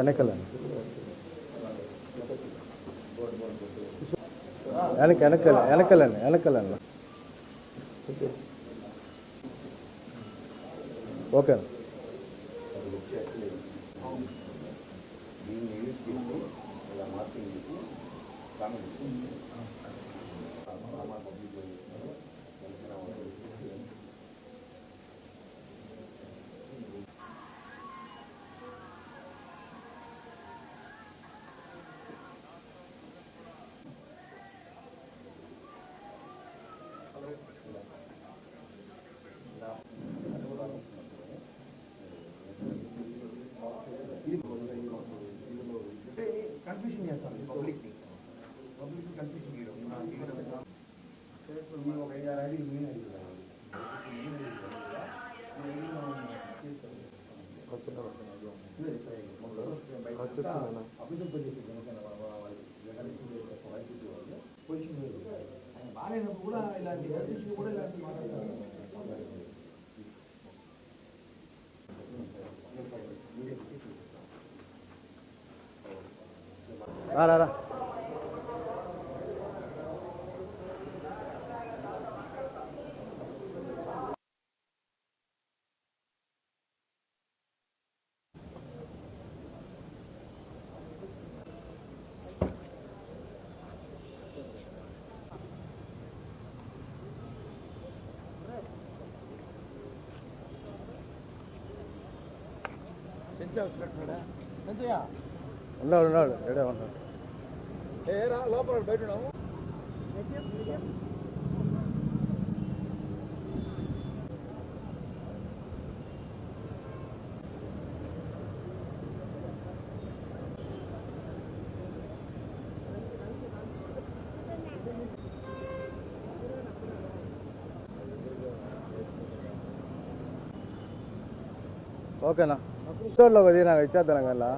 వెనకలండి వెనకలండి okay confusion చేస్తాను public confusion ఒక 5-6 అడిగి నేను పొజిషన్ ఆయన బాగాలేనప్పుడు కూడా ఇలాంటి కన్ఫ్యూషన్ కూడా ఇలాంటి మాట్లాడతారు. రా ఉన్నాడు ఎడే ఉన్నాడు లోపల బయట ఓకేనా స్టోర్లో కొద్దిగా ఇచ్చేద్దాం కదా.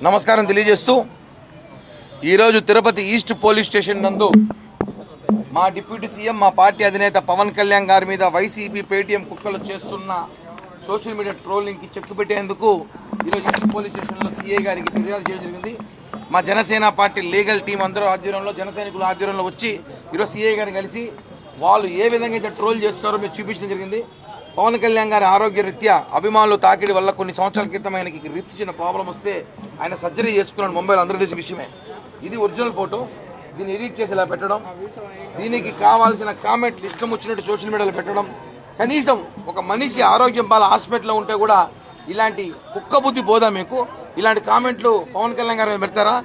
నమస్కారం తెలియజేస్తూ ఈరోజు తిరుపతి ఈస్ట్ పోలీస్ స్టేషన్ నందు మా డిప్యూటీ సీఎం మా పార్టీ అధినేత పవన్ కళ్యాణ్ గారి మీద వైసీపీ పేటీఎం కుక్కలు చేస్తున్న సోషల్ మీడియా ట్రోలింగ్కి చెక్ పెట్టేందుకు ఈరోజు ఈస్ట్ పోలీస్ స్టేషన్లో సీఏ గారికి ఫిర్యాదు చేయడం జరిగింది. మా జనసేన పార్టీ లీగల్ టీం అందరూ ఆధ్వర్యంలో జన సైనికుల ఆధ్వర్యంలో వచ్చి ఈరోజు సీఏ గారిని కలిసి వాళ్ళు ఏ విధంగా అయితే ట్రోల్ చేస్తారో మీరు చూపించడం జరిగింది. పవన్ కళ్యాణ్ గారి ఆరోగ్య రీత్యా అభిమానులు తాకిడి వల్ల కొన్ని సంవత్సరాల క్రితం ఆయనకి రిప్స్ చిన్న ప్రాబ్లం వస్తే ఆయన సర్జరీ చేసుకున్నాడు. ముంబైలో అందరూ తెలిసిన విషయమే. ఇది ఒరిజినల్ ఫోటో. దీన్ని ఎడిట్ చేసి ఇలా పెట్టడం, దీనికి కావాల్సిన కామెంట్లు ఇష్టం వచ్చినట్టు సోషల్ మీడియాలో పెట్టడం, కనీసం ఒక మనిషి ఆరోగ్యం బాగా హాస్పిటల్లో ఉంటే కూడా ఇలాంటి కుక్క బుద్ధి పోదా మీకు? ఇలాంటి కామెంట్లు పవన్ కళ్యాణ్ గారు పెడతారా?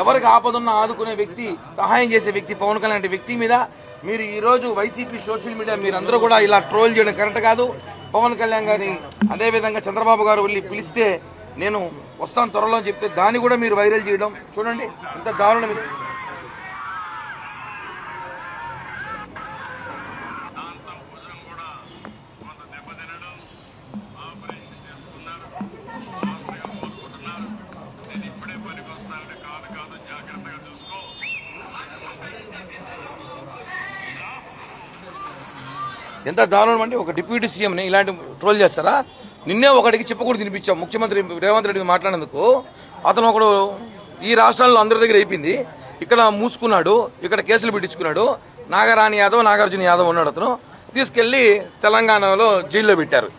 ఎవరికి ఆపదున్నా ఆదుకునే వ్యక్తి, సహాయం చేసే వ్యక్తి పవన్ కళ్యాణ్ వ్యక్తి మీద మీరు ఈరోజు వైసీపీ సోషల్ మీడియా మీరందరూ కూడా ఇలా ట్రోల్ చేయడం కరెక్ట్ కాదు. పవన్ కళ్యాణ్ గారిని అదేవిధంగా చంద్రబాబు గారు వెళ్ళి పిలిస్తే నేను వస్తాను త్వరలో అని చెప్తే దాన్ని కూడా మీరు వైరల్ చేయడం చూడండి ఎంత దారుణం. ఎంత దారుణం అంటే ఒక డిప్యూటీ సీఎంని ఇలాంటి ట్రోల్ చేస్తారా? నిన్నే ఒకటికి చెప్పకూడదు తినిపించాం. ముఖ్యమంత్రి రేవంత్ రెడ్డి మాట్లాడినందుకు అతను ఒకడు ఈ రాష్ట్రాల్లో అందరి దగ్గర అయిపోయింది, ఇక్కడ మూసుకున్నాడు, ఇక్కడ కేసులు పెట్టించుకున్నాడు. నాగరాణి యాదవ్, నాగార్జున యాదవ్ ఉన్నాడు, అతను తీసుకెళ్లి తెలంగాణలో జైల్లో పెట్టారు.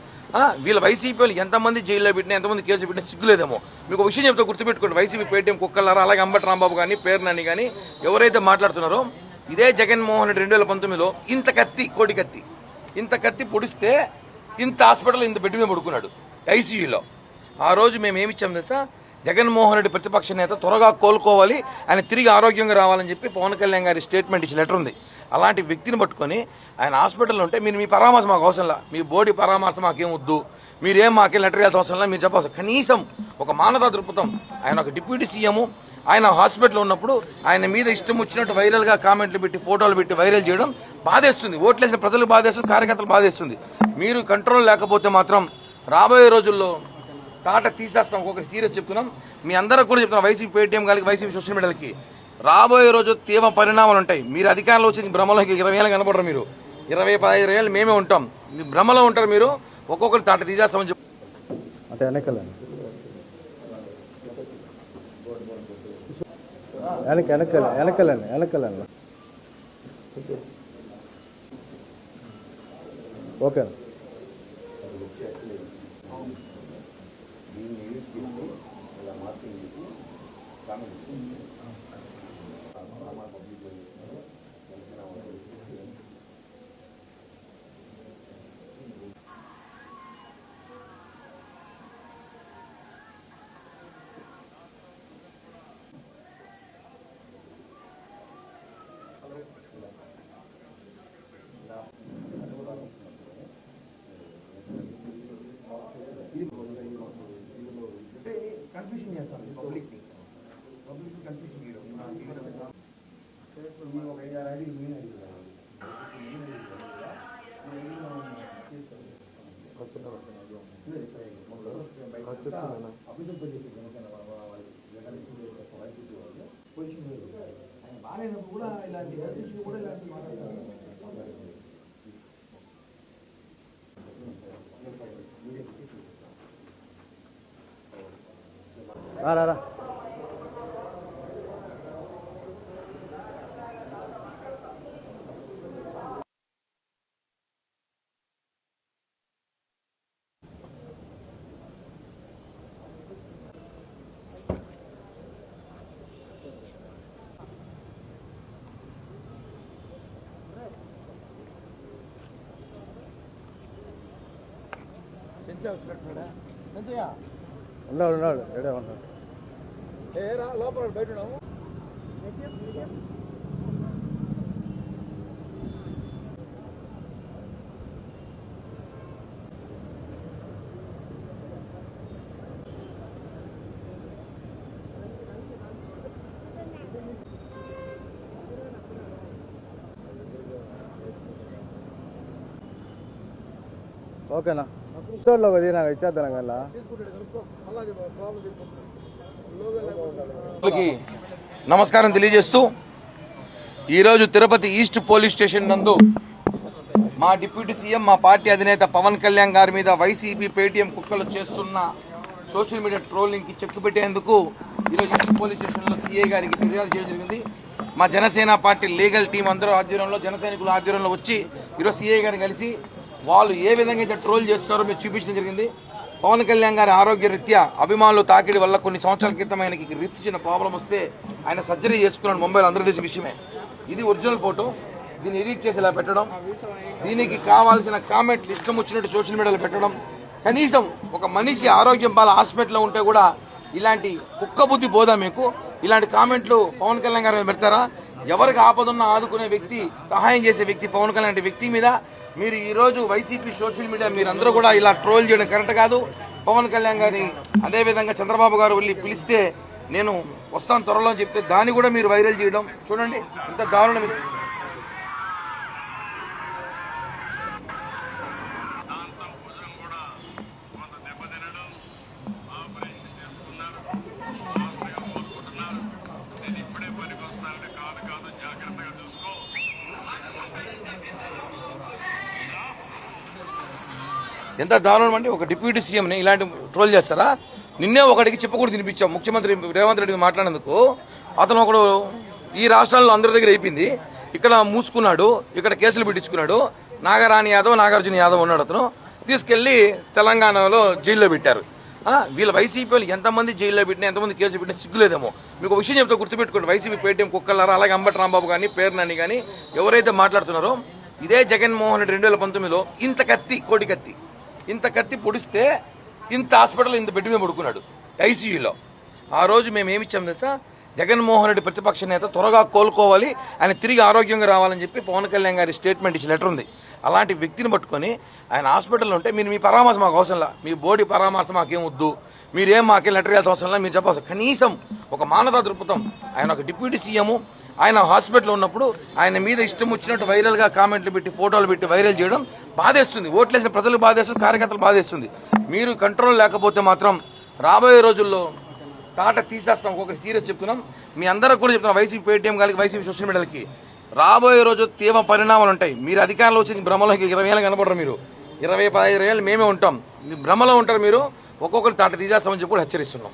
వీళ్ళ వైసీపీ వాళ్ళు ఎంతమంది జైల్లో పెట్టినా, ఎంతమంది కేసులు పెట్టినా సిగ్గులేదేమో. మీకు ఒక విషయం చెప్తే గుర్తుపెట్టుకోండి. వైసీపీ పేటీఎం కుక్కలారా, అలాగే అంబటి రాంబాబు కానీ, పేర్నని కానీ ఎవరైతే మాట్లాడుతున్నారో, ఇదే జగన్మోహన్ రెడ్డి 2019లో ఇంత కత్తి, కోడి కత్తి, ఇంత కత్తి పొడిస్తే ఇంత హాస్పిటల్ ఇంత బెడ్ మీద పడుకున్నాడు ఐసీయూలో. ఆ రోజు మేము ఏమిచ్చాం తెలుసా? జగన్మోహన్ రెడ్డి ప్రతిపక్ష నేత త్వరగా కోలుకోవాలి, ఆయన తిరిగి ఆరోగ్యంగా రావాలని చెప్పి పవన్ కళ్యాణ్ గారి స్టేట్మెంట్ ఇచ్చి లెటర్ ఉంది. అలాంటి వ్యక్తిని పట్టుకొని ఆయన హాస్పిటల్లో ఉంటే మీరు మీ పరామర్శ మాకు అవసరంలా, మీ బోడీ పరామర్శ మాకేం వద్దు, మీరేం మాకేం లెటర్ వేయాల్సిన అవసరంలా, మీరు చెప్పాల్సి కనీసం ఒక మానవతా దృక్పథం. ఆయన ఒక డిప్యూటీ సీఎం, ఆయన హాస్పిటల్లో ఉన్నప్పుడు ఆయన మీద ఇష్టం వచ్చినట్టు వైరల్గా కామెంట్లు పెట్టి, ఫోటోలు పెట్టి వైరల్ చేయడం బాధేస్తుంది. ఓట్లేసిన ప్రజలకు బాధేస్తుంది, కార్యకర్తలు బాధేస్తుంది. మీరు కంట్రోల్ లేకపోతే మాత్రం రాబోయే రోజుల్లో తాట తీసేస్తాం. ఒక్కొక్కటి సీరియస్ చెప్తున్నాం, మీ అందరూ కూడా చెప్తున్నాం. వైసీపీ పేటీఎం గారికి, వైసీపీ సోషల్ మీడియాలకి రాబోయే రోజు తీవ్ర పరిణామాలు ఉంటాయి. మీరు అధికారంలో వచ్చి భ్రమలోకి 20 ఏళ్ళు కనపడరు. మీరు 20-15 ఏళ్ళు మేమే ఉంటాం, భ్రమలో ఉంటారు. మీరు ఒక్కొక్కరి తాట తీసేస్తామని చెప్పి అంటే వెనకాలండి వెనకాలండి ఓకేనా కన్ఫ్యూషన్ చేస్తాను పబ్లిక్ కన్ఫ్యూషన్ చేయడం ఒక 5-6 ఐడీలు మెయిన్ ఐడీ పొజిషన్ ఆయన బాగాలేనప్పుడు కూడా ఇలాంటి కన్ఫ్యూషన్ కూడా ఇలాంటి మాట్లాడతారు. రా ఉన్నాడు ఎడే ఉన్నాడు లోపల బయట ఓకేనా స్టోర్లో కొద్దిగా నాకు ఇచ్చేద్దాం కదా నమస్కారం తెలియజేస్తూ ఈరోజు తిరుపతి ఈస్ట్ పోలీస్ స్టేషన్ నందు మా డిప్యూటీ సీఎం మా పార్టీ అధినేత పవన్ కళ్యాణ్ గారి మీద వైసీపీ పేటీఎం కుక్కలు చేస్తున్న సోషల్ మీడియా ట్రోలింగ్కి చెక్ పెట్టేందుకు ఈరోజు ఈస్ట్ పోలీస్ స్టేషన్లో సీఐ గారికి ఫిర్యాదు చేయడం జరిగింది. మా జనసేన పార్టీ లీగల్ టీం అందరూ ఆధ్వర్యంలో జన సైనికుల ఆధ్వర్యంలో వచ్చి ఈరోజు సీఐ గారిని కలిసి వాళ్ళు ఏ విధంగా అయితే ట్రోల్ చేస్తారో మీరు చూపించడం జరిగింది. పవన్ కళ్యాణ్ గారి ఆరోగ్య రీత్యా అభిమానులు తాకిడి వల్ల కొన్ని సంవత్సరాల క్రితం ఆయనకి రిప్స్ చిన్న ప్రాబ్లం వస్తే ఆయన సర్జరీ చేసుకున్నాడు ముంబైలో, అందరూ తెలిసిన విషయమే. ఇది ఒరిజినల్ ఫోటో, దీన్ని ఎడిట్ చేసి ఇలా పెట్టడం, దీనికి కావాల్సిన కామెంట్లు ఇష్టం వచ్చినట్టు సోషల్ మీడియాలో పెట్టడం. కనీసం ఒక మనిషి ఆరోగ్యం బాగా హాస్పిటల్లో ఉంటే కూడా ఇలాంటి కుక్క బుద్ధి పోదా మీకు? ఇలాంటి కామెంట్లు పవన్ కళ్యాణ్ గారు పెడతారా? ఎవరికి ఆపదున్నా ఆదుకునే వ్యక్తి, సహాయం చేసే వ్యక్తి పవన్ కళ్యాణ్ వ్యక్తి మీద మీరు ఈరోజు వైసీపీ సోషల్ మీడియా మీరందరూ కూడా ఇలా ట్రోల్ చేయడం కరెక్ట్ కాదు. పవన్ కళ్యాణ్ గారిని అదేవిధంగా చంద్రబాబు గారు వెళ్ళి పిలిస్తే నేను వస్తాను త్వరలో చెప్తే దాన్ని కూడా మీరు వైరల్ చేయడం చూడండి ఎంత దారుణం. ఎంత దారుణం అండి, ఒక డిప్యూటీ సీఎంని ఇలాంటి ట్రోల్ చేస్తారా? నిన్నే ఒకటికి చెప్పకూడదు తినిపించాం ముఖ్యమంత్రి రేవంత్ రెడ్డి మాట్లాడినందుకు. అతను ఒకడు ఈ రాష్ట్రాల్లో అందరి దగ్గర అయిపోయింది, ఇక్కడ మూసుకున్నాడు, ఇక్కడ కేసులు పెట్టించుకున్నాడు. నాగరాణి యాదవ్, నాగార్జున యాదవ్ ఉన్నాడు, అతను తీసుకెళ్లి తెలంగాణలో జైల్లో పెట్టారు. వీళ్ళ వైసీపీ వాళ్ళు ఎంతమంది జైల్లో పెట్టినా ఎంతమంది కేసులు పెట్టినా సిగ్గులేదేమో. మీకు ఒక విషయం చెప్తే గుర్తుపెట్టుకోండి, వైసీపీ పేటీఎం కుక్కలారా, అలాగే అంబటి రాంబాబు కానీ పేర్నాని కానీ ఎవరైతే మాట్లాడుతున్నారో ఇదే జగన్మోహన్ రెడ్డి 2019లో ఇంత కత్తి, కోడి కత్తి, ఇంత కత్తి పొడిస్తే ఇంత హాస్పిటల్ ఇంత బెడ్ మీద పడుకున్నాడు ఐసీయూలో. ఆ రోజు మేము ఏమిచ్చాం తెలుసా? జగన్మోహన్ రెడ్డి ప్రతిపక్ష నేత త్వరగా కోలుకోవాలి, ఆయన తిరిగి ఆరోగ్యంగా రావాలని చెప్పి పవన్ కళ్యాణ్ గారి స్టేట్మెంట్ ఇచ్చి లెటర్ ఉంది. అలాంటి వ్యక్తిని పట్టుకొని ఆయన హాస్పిటల్లో ఉంటే మీరు మీ పరామర్శ మాకు అవసరంలా, మీ బోడీ పరామర్శ మాకేం వద్దు, మీరేం మాకేం లెటర్ వేయాల్సిన అవసరంలా, మీరు చెప్పాల్సిన కనీసం ఒక మానవతా దృక్పథం. ఆయన ఒక డిప్యూటీ సీఎం, ఆయన హాస్పిటల్లో ఉన్నప్పుడు ఆయన మీద ఇష్టం వచ్చినట్టు వైరల్గా కామెంట్లు పెట్టి ఫోటోలు పెట్టి వైరల్ చేయడం బాధేస్తుంది. ఓట్లేసిన ప్రజలకు బాధేస్తుంది, కార్యకర్తలు బాధేస్తుంది. మీరు కంట్రోల్ లేకపోతే మాత్రం రాబోయే రోజుల్లో తాట తీసేస్తాం. ఒక్కొక్కటి సీరియస్ చెప్తున్నాం, మీ అందరికి కూడా చెప్తున్నాం, వైసీపీ పేటీఎం కానీ వైసీపీ సోషల్ మీడియాలకి రాబోయే రోజు తీవ్ర పరిణామాలు ఉంటాయి. మీరు అధికారంలో వచ్చి భ్రమలోకి 20 ఏళ్ళు కనపడరు. మీరు 15 ఏళ్ళు మేమే ఉంటాం. భ్రమలో ఉంటారు మీరు. ఒక్కొక్కరు తాట తీసేస్తామని చెప్పి కూడా హెచ్చరిస్తున్నాం.